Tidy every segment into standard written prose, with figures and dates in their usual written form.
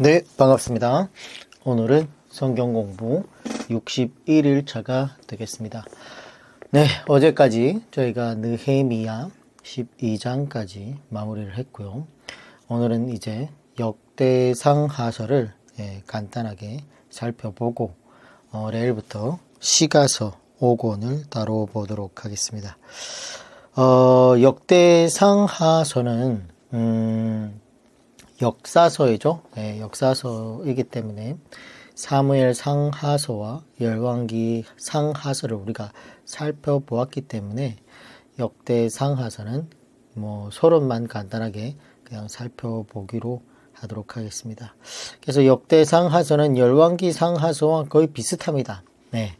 네, 반갑습니다. 오늘은 성경 공부 61일차가 되겠습니다. 네, 어제까지 저희가 느헤미야 12장까지 마무리를 했고요. 오늘은 이제 역대상 하서를 간단하게 살펴보고 내일부터 시가서 5권을 다뤄보도록 하겠습니다. 역대상 하서는 역사서이죠. 역사서이기 때문에 사무엘 상하서와 열왕기 상하서를 우리가 살펴보았기 때문에 역대 상하서는 서론만 간단하게 그냥 살펴보기로 하도록 하겠습니다. 그래서 역대 상하서는 열왕기 상하서와 거의 비슷합니다. 네.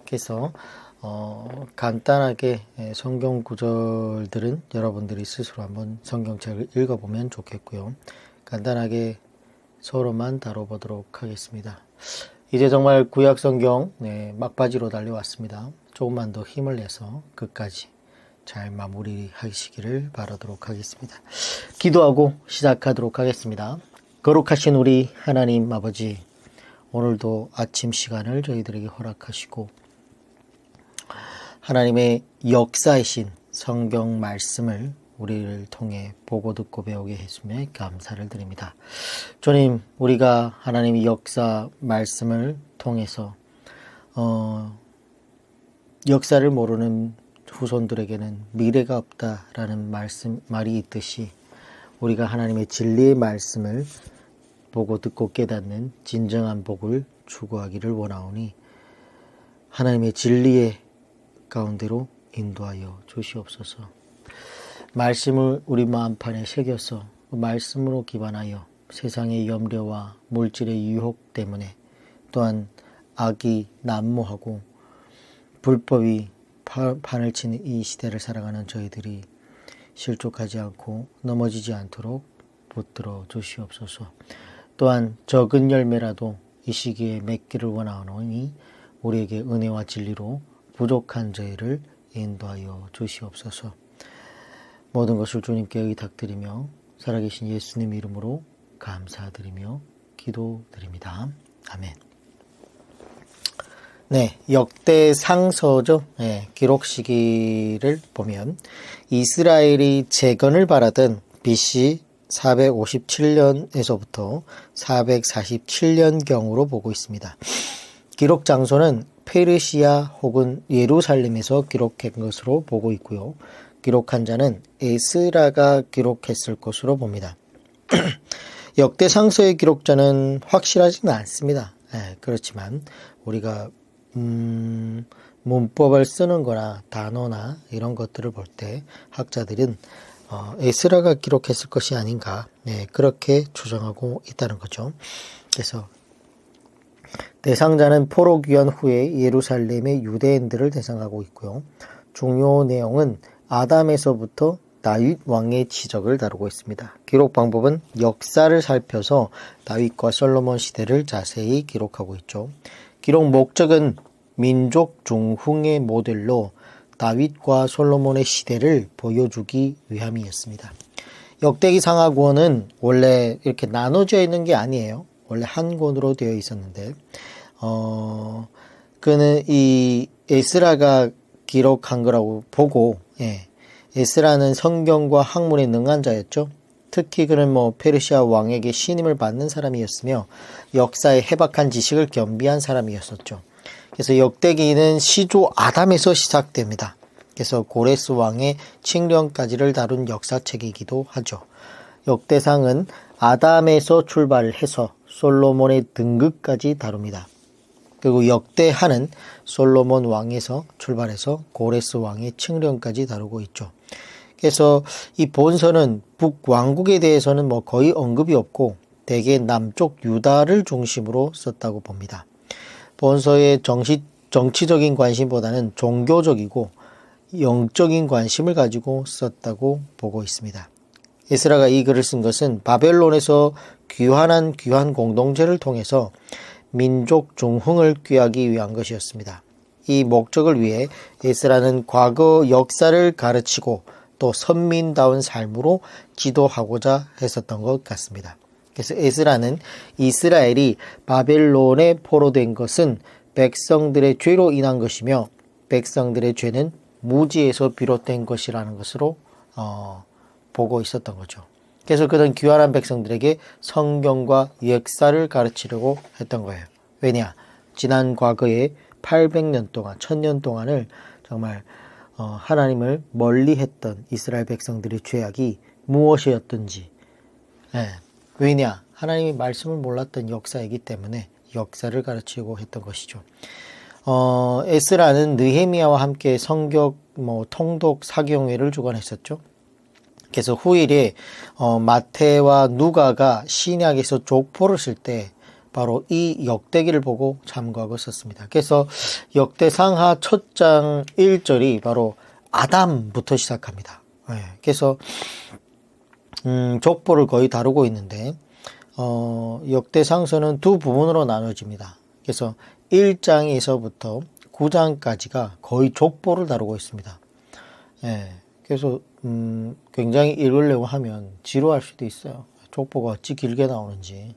그래서 간단하게 성경 구절들은 여러분들이 스스로 한번 성경책을 읽어보면 좋겠고요. 간단하게 서로만 다뤄보도록 하겠습니다. 이제 정말 구약 성경 막바지로 달려왔습니다. 조금만 더 힘을 내서 끝까지 잘 마무리하시기를 바라도록 하겠습니다. 기도하고 시작하도록 하겠습니다. 거룩하신 우리 하나님 아버지, 오늘도 아침 시간을 저희들에게 허락하시고 하나님의 역사이신 성경 말씀을 우리를 통해 보고 듣고 배우게 해주며 감사를 드립니다. 주님, 우리가 하나님의 역사 말씀을 통해서 역사를 모르는 후손들에게는 미래가 없다라는 말이 있듯이 우리가 하나님의 진리의 말씀을 보고 듣고 깨닫는 진정한 복을 추구하기를 원하오니 하나님의 진리의 가운데로 인도하여 주시옵소서. 말씀을 우리 마음판에 새겨서 그 말씀으로 기반하여 세상의 염려와 물질의 유혹 때문에 또한 악이 난무하고 불법이 판을 치는 이 시대를 살아가는 저희들이 실족하지 않고 넘어지지 않도록 붙들어 주시옵소서. 또한 적은 열매라도 이 시기에 맺기를 원하오니 우리에게 은혜와 진리로 부족한 저희를 인도하여 주시옵소서. 모든 것을 주님께 의탁드리며 살아계신 예수님 이름으로 감사드리며 기도드립니다. 아멘. 네, 역대상서죠. 기록 시기를 보면 이스라엘이 재건을 바라던 BC 457년에서부터 447년경으로 보고 있습니다. 기록 장소는 페르시아 혹은 예루살렘에서 기록한 것으로 보고 있고요. 기록한 자는 에스라가 기록했을 것으로 봅니다. 역대상서의 기록자는 확실하지는 않습니다. 그렇지만 우리가 문법을 쓰는 거나 단어나 이런 것들을 볼 때 학자들은 에스라가 기록했을 것이 아닌가 그렇게 추정하고 있다는 거죠. 그래서 대상자는 포로 귀환 후에 예루살렘의 유대인들을 대상하고 있고요. 중요 내용은 아담에서부터 다윗 왕의 지적을 다루고 있습니다. 기록 방법은 역사를 살펴서 다윗과 솔로몬 시대를 자세히 기록하고 있죠. 기록 목적은 민족 중흥의 모델로 다윗과 솔로몬의 시대를 보여주기 위함이었습니다. 역대기 상하권은 원래 이렇게 나눠져 있는 게 아니에요. 원래 한 권으로 되어 있었는데 그는 이 에스라가 기록한 거라고 보고 에스라는 성경과 학문에 능한 자였죠. 특히 그는 페르시아 왕에게 신임을 받는 사람이었으며 역사의 해박한 지식을 겸비한 사람이었었죠. 그래서 역대기는 시조 아담에서 시작됩니다. 그래서 고레스 왕의 칙령까지를 다룬 역사책이기도 하죠. 역대상은 아담에서 출발해서 솔로몬의 등극까지 다룹니다. 그리고 역대하는 솔로몬 왕에서 출발해서 고레스 왕의 칙령까지 다루고 있죠. 그래서 이 본서는 북왕국에 대해서는 거의 언급이 없고 대개 남쪽 유다를 중심으로 썼다고 봅니다. 본서의 정치적인 관심보다는 종교적이고 영적인 관심을 가지고 썼다고 보고 있습니다. 에스라가 이 글을 쓴 것은 바벨론에서 귀환한 귀환 공동체를 통해서 민족 중흥을 꾀하기 위한 것이었습니다. 이 목적을 위해 에스라는 과거 역사를 가르치고 또 선민다운 삶으로 지도하고자 했었던 것 같습니다. 그래서 에스라는 이스라엘이 바벨론에 포로된 것은 백성들의 죄로 인한 것이며 백성들의 죄는 무지에서 비롯된 것이라는 것으로 보고 있었던 거죠. 그래서 그는 귀환한 백성들에게 성경과 역사를 가르치려고 했던 거예요. 왜냐? 지난 과거에 800년 동안, 1000년 동안을 정말 하나님을 멀리했던 이스라엘 백성들의 죄악이 무엇이었던지, 왜냐? 하나님의 말씀을 몰랐던 역사이기 때문에 역사를 가르치려고 했던 것이죠. 에스라는 느헤미야와 함께 성경 통독 사경회를 주관했었죠. 그래서 후일에 마태와 누가가 신약에서 족보를 쓸 때 바로 이 역대기를 보고 참고하고 있었습니다. 그래서 역대상하 첫 장 1절이 바로 아담부터 시작합니다. 그래서 족보를 거의 다루고 있는데 역대상서는 두 부분으로 나눠집니다. 그래서 1장에서부터 9장까지가 거의 족보를 다루고 있습니다. 그래서 굉장히 읽으려고 하면 지루할 수도 있어요. 족보가 어찌 길게 나오는지.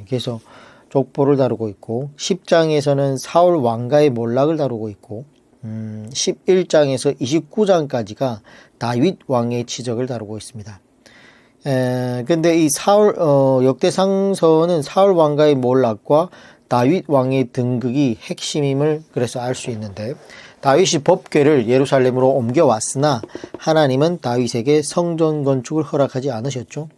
그래서 족보를 다루고 있고 10장에서는 사울 왕가의 몰락을 다루고 있고 11장에서 29장까지가 다윗 왕의 치적을 다루고 있습니다. 근데 이 역대상서는 사울 왕가의 몰락과 다윗 왕의 등극이 핵심임을 그래서 알 수 있는데 다윗이 법궤를 예루살렘으로 옮겨왔으나 하나님은 다윗에게 성전 건축을 허락하지 않으셨죠.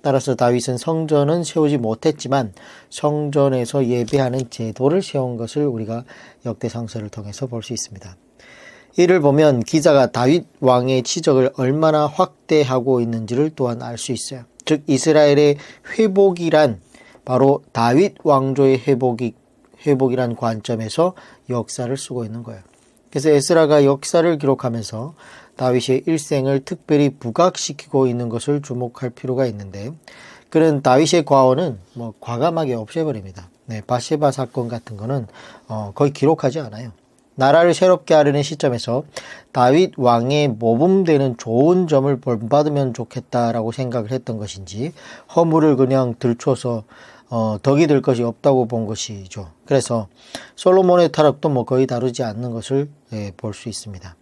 따라서 다윗은 성전은 세우지 못했지만 성전에서 예배하는 제도를 세운 것을 우리가 역대상서를 통해서 볼 수 있습니다. 이를 보면 기자가 다윗 왕의 치적을 얼마나 확대하고 있는지를 또한 알 수 있어요. 즉 이스라엘의 회복이란 바로 다윗 왕조의 회복이란 관점에서 역사를 쓰고 있는 거예요. 그래서 에스라가 역사를 기록하면서 다윗의 일생을 특별히 부각시키고 있는 것을 주목할 필요가 있는데 그는 다윗의 과오는 과감하게 없애버립니다. 바세바 사건 같은 거는 거의 기록하지 않아요. 나라를 새롭게 하려는 시점에서 다윗 왕의 모범되는 좋은 점을 본받으면 좋겠다라고 생각을 했던 것인지 허물을 그냥 들춰서 덕이 될 것이 없다고 본 것이죠. 그래서 솔로몬의 타락도 거의 다루지 않는 것을 볼 수 있습니다.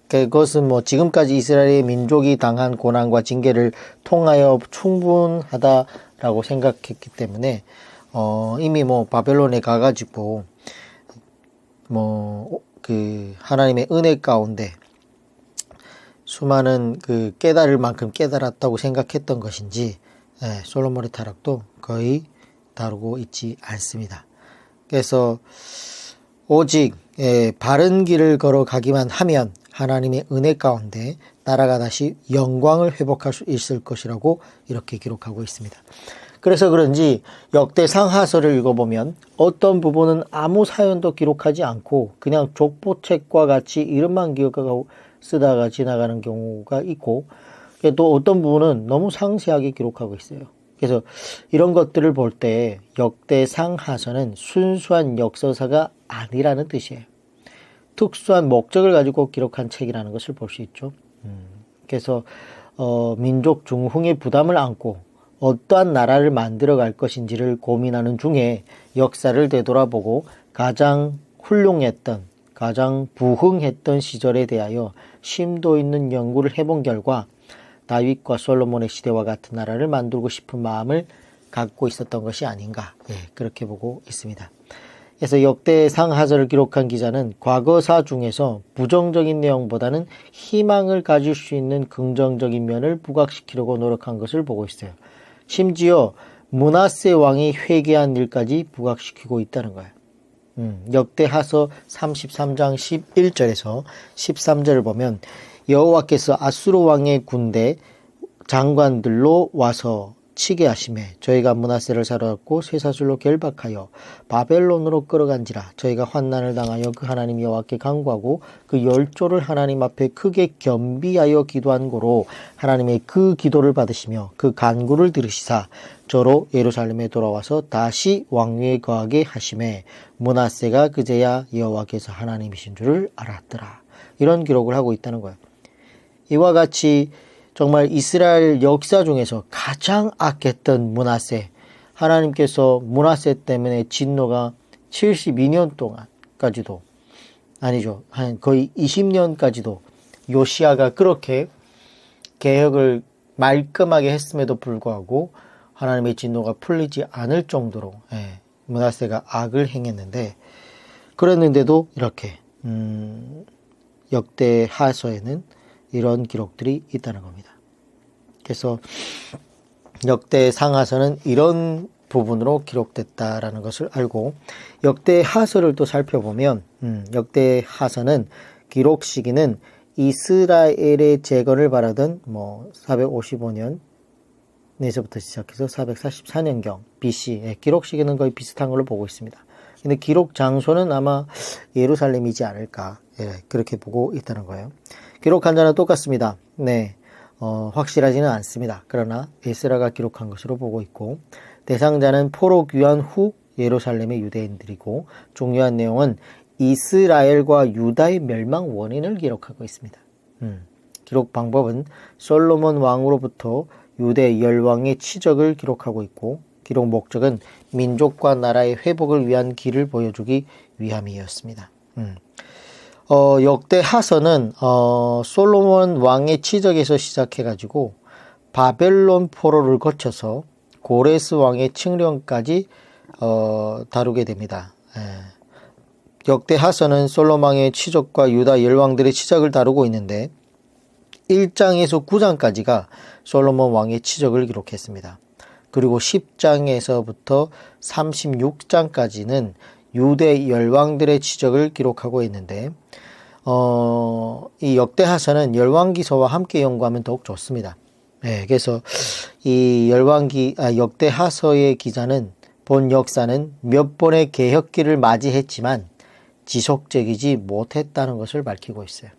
그것은 지금까지 이스라엘의 민족이 당한 고난과 징계를 통하여 충분하다라고 생각했기 때문에 이미 바벨론에 가가지고 하나님의 은혜 가운데 수많은 깨달을 만큼 깨달았다고 생각했던 것인지 솔로몬의 타락도 거의 다루고 있지 않습니다. 그래서 오직 바른 길을 걸어가기만 하면 하나님의 은혜 가운데 나라가 다시 영광을 회복할 수 있을 것이라고 이렇게 기록하고 있습니다. 그래서 그런지 역대상하서를 읽어보면 어떤 부분은 아무 사연도 기록하지 않고 그냥 족보책과 같이 이름만 기억하고 쓰다가 지나가는 경우가 있고 또 어떤 부분은 너무 상세하게 기록하고 있어요. 그래서 이런 것들을 볼 때 역대상하서는 순수한 역사서가 아니라는 뜻이에요. 특수한 목적을 가지고 기록한 책이라는 것을 볼 수 있죠. 그래서 민족 중흥의 부담을 안고 어떠한 나라를 만들어 갈 것인지를 고민하는 중에 역사를 되돌아보고 가장 훌륭했던, 가장 부흥했던 시절에 대하여 심도 있는 연구를 해본 결과 다윗과 솔로몬의 시대와 같은 나라를 만들고 싶은 마음을 갖고 있었던 것이 아닌가, 그렇게 보고 있습니다. 그래서 역대상하서를 기록한 기자는 과거사 중에서 부정적인 내용보다는 희망을 가질 수 있는 긍정적인 면을 부각시키려고 노력한 것을 보고 있어요. 심지어 므낫세 왕이 회개한 일까지 부각시키고 있다는 거예요. 역대하서 33장 11절에서 13절을 보면 여호와께서 아수르 왕의 군대 장관들로 와서 치게 하시매 저희가 므낫세를 사로잡고 쇠사슬로 결박하여 바벨론으로 끌어간지라 저희가 환난을 당하여 그 하나님 여호와께 간구하고 그 열조를 하나님 앞에 크게 겸비하여 기도한 고로 하나님의 그 기도를 받으시며 그 간구를 들으시사 저로 예루살렘에 돌아와서 다시 왕위에 거하게 하시매 므낫세가 그제야 여호와께서 하나님이신 줄을 알았더라. 이런 기록을 하고 있다는 거예요. 이와 같이 정말 이스라엘 역사 중에서 가장 악했던 므낫세, 하나님께서 므낫세 때문에 진노가 72년 동안까지도, 아니죠, 한 거의 20년까지도 요시야가 그렇게 개혁을 말끔하게 했음에도 불구하고 하나님의 진노가 풀리지 않을 정도로 므낫세가 악을 행했는데, 그랬는데도 이렇게 역대하서에는 이런 기록들이 있다는 겁니다. 그래서 역대상하서는 이런 부분으로 기록됐다라는 것을 알고, 역대하서를 또 살펴보면 역대하서는 기록 시기는 이스라엘의 재건을 바라던 455년에서부터 시작해서 444년경 BC, 기록 시기는 거의 비슷한 걸로 보고 있습니다. 근데 기록 장소는 아마 예루살렘이지 않을까, 그렇게 보고 있다는 거예요. 기록 한자는 똑같습니다. 확실하지는 않습니다. 그러나 에스라가 기록한 것으로 보고 있고, 대상자는 포로 귀환 후 예루살렘의 유대인들이고, 중요한 내용은 이스라엘과 유다의 멸망 원인을 기록하고 있습니다. 기록 방법은 솔로몬 왕으로부터 유대 열왕의 치적을 기록하고 있고, 기록 목적은 민족과 나라의 회복을 위한 길을 보여주기 위함이었습니다. 역대하서는 솔로몬 왕의 치적에서 시작해가지고 바벨론 포로를 거쳐서 고레스 왕의 칙령까지 다루게 됩니다. 역대하서는 솔로몬 왕의 치적과 유다 열왕들의 치적을 다루고 있는데, 1장에서 9장까지가 솔로몬 왕의 치적을 기록했습니다. 그리고 10장에서부터 36장까지는 유대 열왕들의 치적을 기록하고 있는데, 이 역대하서는 열왕기서와 함께 연구하면 더욱 좋습니다. 그래서 이 역대하서의 기자는 본 역사는 몇 번의 개혁기를 맞이했지만 지속적이지 못했다는 것을 밝히고 있어요.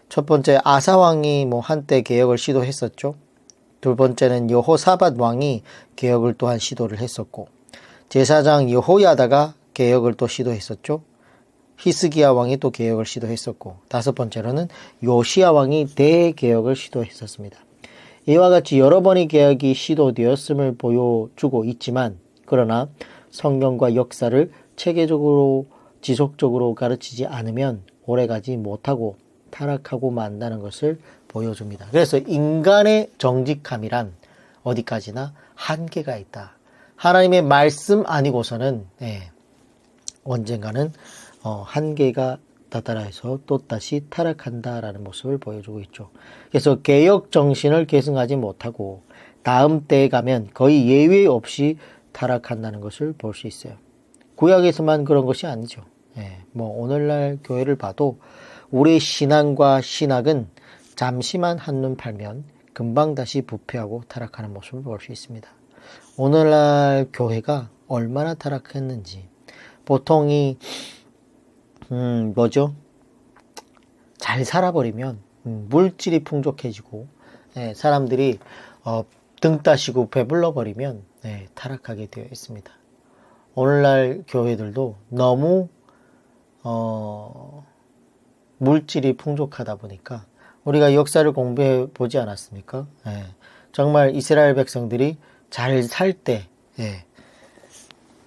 첫 번째, 아사왕이 한때 개혁을 시도했었죠. 두 번째는 여호사밧 왕이 개혁을 또한 시도를 했었고, 제사장 여호야다가 개혁을 또 시도했었죠. 히스기야 왕이 또 개혁을 시도했었고, 다섯 번째로는 요시야 왕이 대개혁을 시도했었습니다. 이와 같이 여러 번의 개혁이 시도되었음을 보여주고 있지만, 그러나 성경과 역사를 체계적으로 지속적으로 가르치지 않으면 오래가지 못하고 타락하고 만다는 것을 보여줍니다. 그래서 인간의 정직함이란 어디까지나 한계가 있다. 하나님의 말씀 아니고서는 언젠가는 한계가 다다라해서 또다시 타락한다라는 모습을 보여주고 있죠. 그래서 개혁 정신을 계승하지 못하고 다음 때에 가면 거의 예외 없이 타락한다는 것을 볼 수 있어요. 구약에서만 그런 것이 아니죠. 오늘날 교회를 봐도 우리의 신앙과 신학은 잠시만 한눈 팔면 금방 다시 부패하고 타락하는 모습을 볼 수 있습니다. 오늘날 교회가 얼마나 타락했는지, 보통 잘 살아버리면 물질이 풍족해지고 사람들이 등 따시고 배불러 버리면 타락하게 되어 있습니다. 오늘날 교회들도 너무 물질이 풍족하다 보니까, 우리가 역사를 공부해 보지 않았습니까? 정말 이스라엘 백성들이 잘 살 때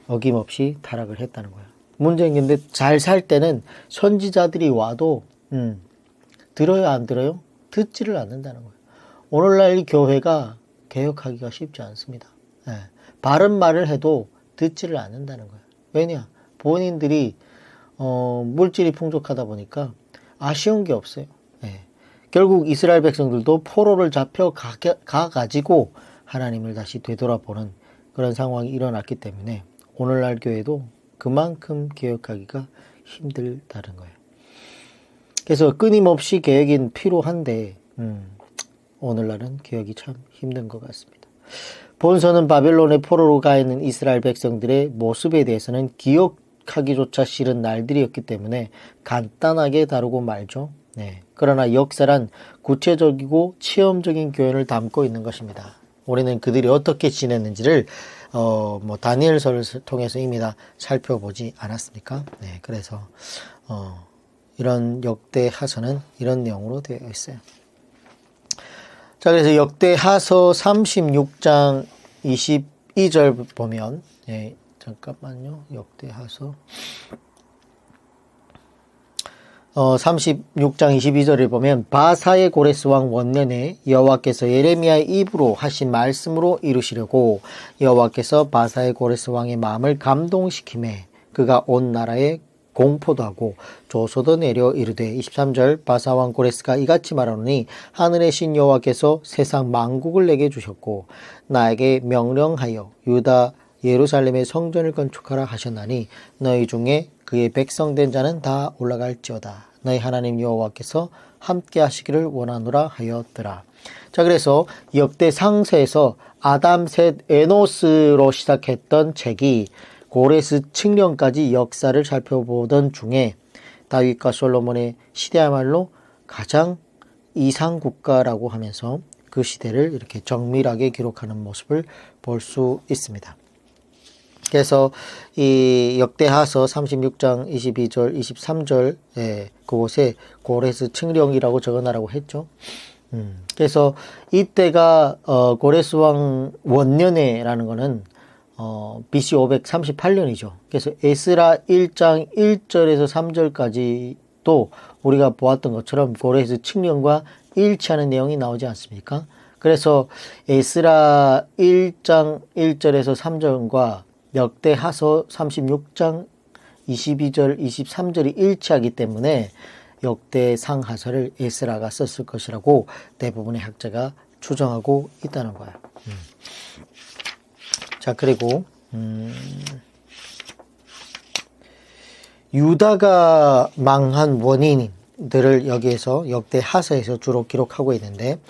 어김없이 타락을 했다는 거예요. 문제는 근데 잘 살 때는 선지자들이 와도 들어요 안 들어요? 듣지를 않는다는 거예요. 오늘날 교회가 개혁하기가 쉽지 않습니다. 바른 말을 해도 듣지를 않는다는 거예요. 왜냐? 본인들이 물질이 풍족하다 보니까 아쉬운 게 없어요. 결국 이스라엘 백성들도 포로를 잡혀 가가지고 하나님을 다시 되돌아보는 그런 상황이 일어났기 때문에 오늘날 교회도 그만큼 개혁하기가 힘들다는 거예요. 그래서 끊임없이 개혁이 필요한데 오늘날은 개혁이 참 힘든 것 같습니다. 본서는 바벨론의 포로로 가 있는 이스라엘 백성들의 모습에 대해서는 기억하기조차 싫은 날들이었기 때문에 간단하게 다루고 말죠. 그러나 역사란 구체적이고 체험적인 교훈을 담고 있는 것입니다. 우리는 그들이 어떻게 지냈는지를 다니엘서를 통해서 이미 다 살펴보지 않았습니까? 그래서 이런 역대하서는 이런 내용으로 되어 있어요. 자, 그래서 역대하서 36장 22절 보면, 예, 잠깐만요. 역대하서 36장 22절을 보면 바사의 고레스 왕 원년에 여호와께서 예레미야의 입으로 하신 말씀으로 이루시려고 여호와께서 바사의 고레스 왕의 마음을 감동시키매 그가 온 나라에 공포도 하고 조소도 내려 이르되 23절 바사 왕 고레스가 이같이 말하노니 하늘의 신 여호와께서 세상 만국을 내게 주셨고 나에게 명령하여 유다 예루살렘의 성전을 건축하라 하셨나니 너희 중에 그의 백성된 자는 다 올라갈지어다. 너희 하나님 여호와께서 함께 하시기를 원하노라 하였더라. 자, 그래서 역대 상세에서 아담, 셋, 에노스로 시작했던 책이 고레스 칙령까지 역사를 살펴보던 중에 다윗과 솔로몬의 시대야말로 가장 이상국가라고 하면서 그 시대를 이렇게 정밀하게 기록하는 모습을 볼 수 있습니다. 그래서 이 역대하서 36장 22절, 23절 그곳에 고레스 칙령이라고 적어놔라고 했죠. 그래서 이때가 고레스 왕 원년에라는 거는 BC 538년이죠. 그래서 에스라 1장 1절에서 3절까지도 우리가 보았던 것처럼 고레스 칙령과 일치하는 내용이 나오지 않습니까? 그래서 에스라 1장 1절에서 3절과 역대하서 36장 22절, 23절이 일치하기 때문에 역대상하서를 에스라가 썼을 것이라고 대부분의 학자가 추정하고 있다는 거예요. 자, 그리고 유다가 망한 원인들을 여기에서 역대하서에서 주로 기록하고 있는데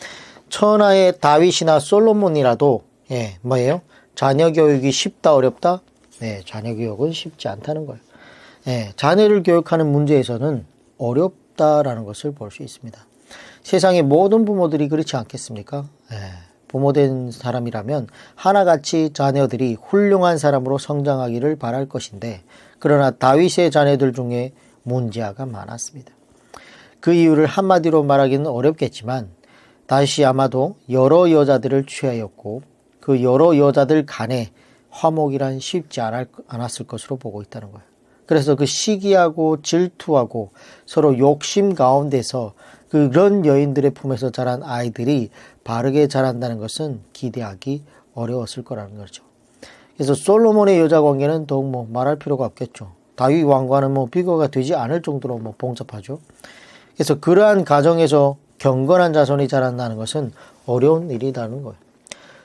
천하의 다윗이나 솔로몬이라도 뭐예요? 자녀 교육이 쉽다 어렵다? 네, 자녀 교육은 쉽지 않다는 거예요. 자녀를 교육하는 문제에서는 어렵다라는 것을 볼 수 있습니다. 세상의 모든 부모들이 그렇지 않겠습니까? 부모된 사람이라면 하나같이 자녀들이 훌륭한 사람으로 성장하기를 바랄 것인데 그러나 다윗의 자녀들 중에 문제아가 많았습니다. 그 이유를 한마디로 말하기는 어렵겠지만 다윗이 아마도 여러 여자들을 취하였고 그 여러 여자들 간에 화목이란 쉽지 않았을 것으로 보고 있다는 거예요. 그래서 그 시기하고 질투하고 서로 욕심 가운데서 그런 여인들의 품에서 자란 아이들이 바르게 자란다는 것은 기대하기 어려웠을 거라는 거죠. 그래서 솔로몬의 여자 관계는 더욱 말할 필요가 없겠죠. 다윗 왕과는 비교가 되지 않을 정도로 복잡하죠. 그래서 그러한 가정에서 경건한 자손이 자란다는 것은 어려운 일이라는 거예요.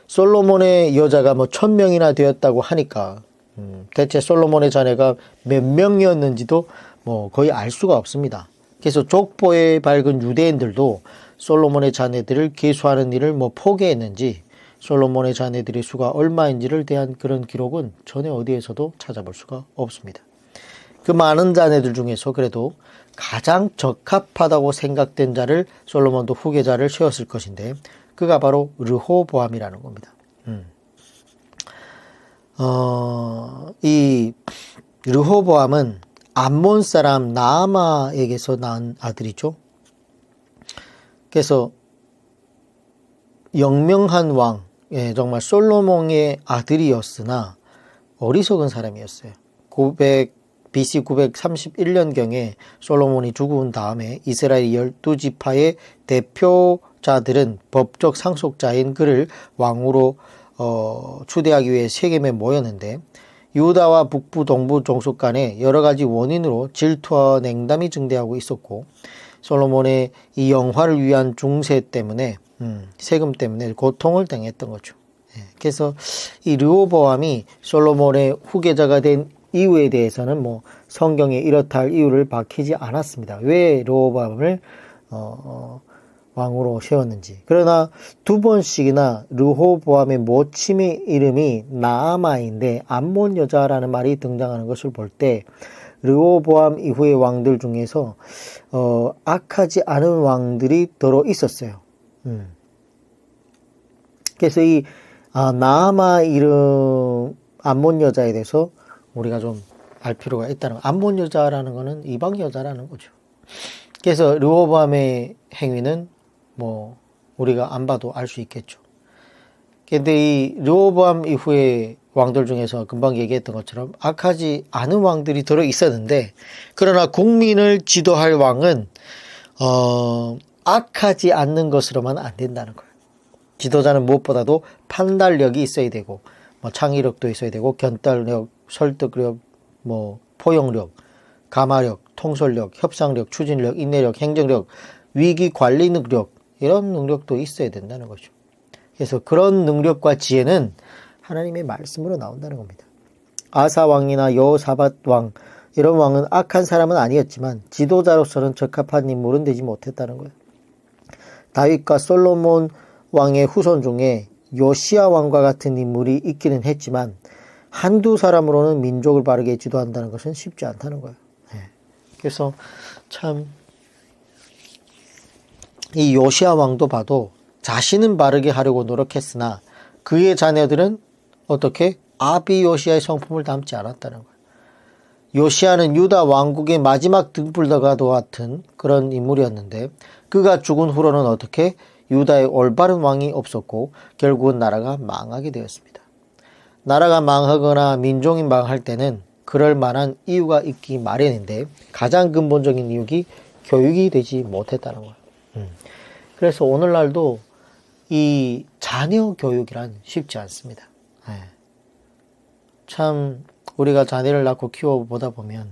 솔로몬의 여자가 1000명이나 되었다고 하니까 대체 솔로몬의 자녀가 몇 명이었는지도 거의 알 수가 없습니다. 그래서 족보에 밝은 유대인들도 솔로몬의 자녀들을 계수하는 일을 포기했는지 솔로몬의 자녀들의 수가 얼마인지를 대한 그런 기록은 전혀 어디에서도 찾아볼 수가 없습니다. 그 많은 자녀들 중에서 그래도 가장 적합하다고 생각된 자를 솔로몬도 후계자를 세웠을 것인데 그가 바로 르호보암이라는 겁니다. 이 르호보암은 암몬 사람 나아마에게서 낳은 아들이죠. 그래서 영명한 왕, 정말 솔로몬의 아들이었으나 어리석은 사람이었어요. BC 931년경에 솔로몬이 죽은 다음에 이스라엘 12지파의 대표자들은 법적 상속자인 그를 왕으로 추대하기 위해 세겜에 모였는데 유다와 북부 동부 종속 간에 여러 가지 원인으로 질투와 냉담이 증대하고 있었고 솔로몬의 이 영화를 위한 중세 때문에 세금 때문에 고통을 당했던 거죠. 그래서 이 르호보암이 솔로몬의 후계자가 된 이유에 대해서는 성경에 이렇다 할 이유를 밝히지 않았습니다. 왜 르호보암을 왕으로 세웠는지. 그러나 두 번씩이나 르호보암의 모친의 이름이 나아마인데 암몬 여자라는 말이 등장하는 것을 볼 때 르호보암 이후의 왕들 중에서 악하지 않은 왕들이 더러 있었어요. 그래서 이 나아마 이름 암몬 여자에 대해서 우리가 좀 알 필요가 있다는 거. 암몬 여자라는 거는 이방 여자라는 거죠. 그래서 르호보암의 행위는 우리가 안 봐도 알 수 있겠죠. 근데 이 르호보암 이후의 왕들 중에서 금방 얘기했던 것처럼 악하지 않은 왕들이 들어 있었는데, 그러나 국민을 지도할 왕은 악하지 않는 것으로만 안 된다는 거예요. 지도자는 무엇보다도 판단력이 있어야 되고, 뭐 창의력도 있어야 되고, 견달력, 설득력, 뭐 포용력, 감화력, 통솔력, 협상력, 추진력, 인내력, 행정력, 위기 관리 능력, 이런 능력도 있어야 된다는 거죠. 그래서 그런 능력과 지혜는 하나님의 말씀으로 나온다는 겁니다. 아사 왕이나 여호사밧 왕, 이런 왕은 악한 사람은 아니었지만 지도자로서는 적합한 인물은 되지 못했다는 거예요. 다윗과 솔로몬 왕의 후손 중에 요시야 왕과 같은 인물이 있기는 했지만 한두 사람으로는 민족을 바르게 지도한다는 것은 쉽지 않다는 거예요. 그래서 참 이 요시야 왕도 봐도 자신은 바르게 하려고 노력했으나 그의 자녀들은 어떻게 아비 요시야의 성품을 담지 않았다는 거예요. 요시야는 유다 왕국의 마지막 등불다가도 같은 그런 인물이었는데, 그가 죽은 후로는 어떻게 유다에 올바른 왕이 없었고 결국은 나라가 망하게 되었습니다. 나라가 망하거나 민족이 망할 때는 그럴 만한 이유가 있기 마련인데, 가장 근본적인 이유가 교육이 되지 못했다는 거예요. 그래서 오늘날도 이 자녀 교육이란 쉽지 않습니다. 참 우리가 자녀를 낳고 키워보다 보면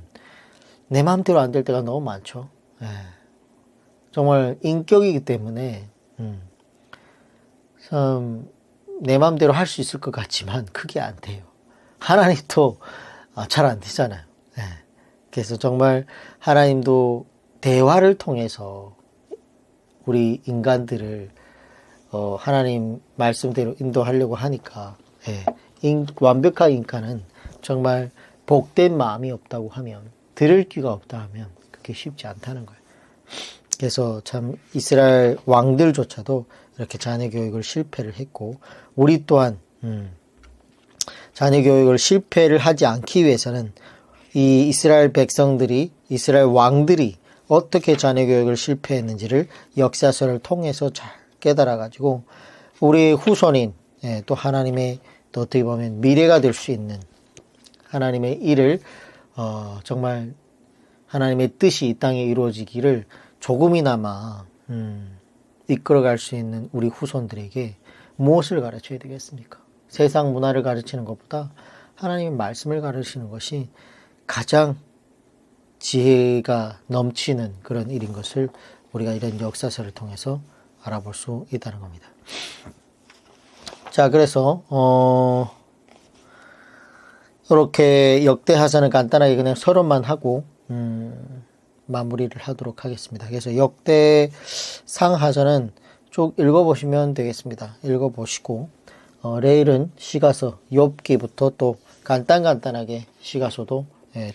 내 마음대로 안 될 때가 너무 많죠. 정말 인격이기 때문에 참 내 마음대로 할 수 있을 것 같지만 그게 안 돼요. 하나님도 잘 안 되잖아요. 그래서 정말 하나님도 대화를 통해서 우리 인간들을 하나님 말씀대로 인도하려고 하니까, 완벽한 인간은 정말 복된 마음이 없다고 하면, 들을 귀가 없다 하면 그게 쉽지 않다는 거예요. 그래서 참 이스라엘 왕들조차도 이렇게 자녀 교육을 실패를 했고, 우리 또한 자녀 교육을 실패를 하지 않기 위해서는 이 이스라엘 백성들이, 이스라엘 왕들이 어떻게 자녀 교육을 실패했는지를 역사서를 통해서 잘 깨달아가지고 우리의 후손인, 또 하나님의, 또 어떻게 보면 미래가 될 수 있는 하나님의 일을 정말 하나님의 뜻이 이 땅에 이루어지기를 조금이나마 이끌어갈 수 있는 우리 후손들에게 무엇을 가르쳐야 되겠습니까? 세상 문화를 가르치는 것보다 하나님의 말씀을 가르치는 것이 가장 지혜가 넘치는 그런 일인 것을 우리가 이런 역사서를 통해서 알아볼 수 있다는 겁니다. 자, 그래서 이렇게 역대하서는 간단하게 그냥 서론만 하고 마무리를 하도록 하겠습니다. 그래서 역대상하서는 쭉 읽어보시면 되겠습니다. 읽어보시고 내일은 시가서 욥기부터 또 간단하게 시가서도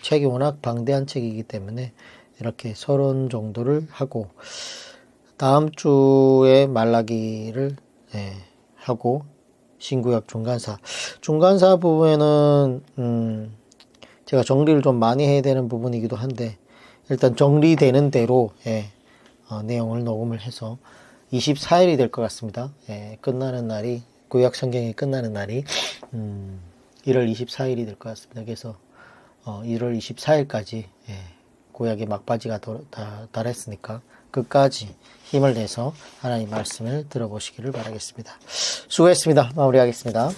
책이 워낙 방대한 책이기 때문에 이렇게 서론 정도를 하고, 다음 주에 말라기를 하고, 신구약 중간사 부분에는 제가 정리를 좀 많이 해야 되는 부분이기도 한데, 일단 정리되는 대로 내용을 녹음을 해서 24일이 될 것 같습니다. 끝나는 날이, 구약 성경이 끝나는 날이 1월 24일이 될 것 같습니다. 그래서 1월 24일까지 구약의 막바지가 달했으니까 끝까지 힘을 내서 하나님 말씀을 들어보시기를 바라겠습니다. 수고했습니다. 마무리하겠습니다.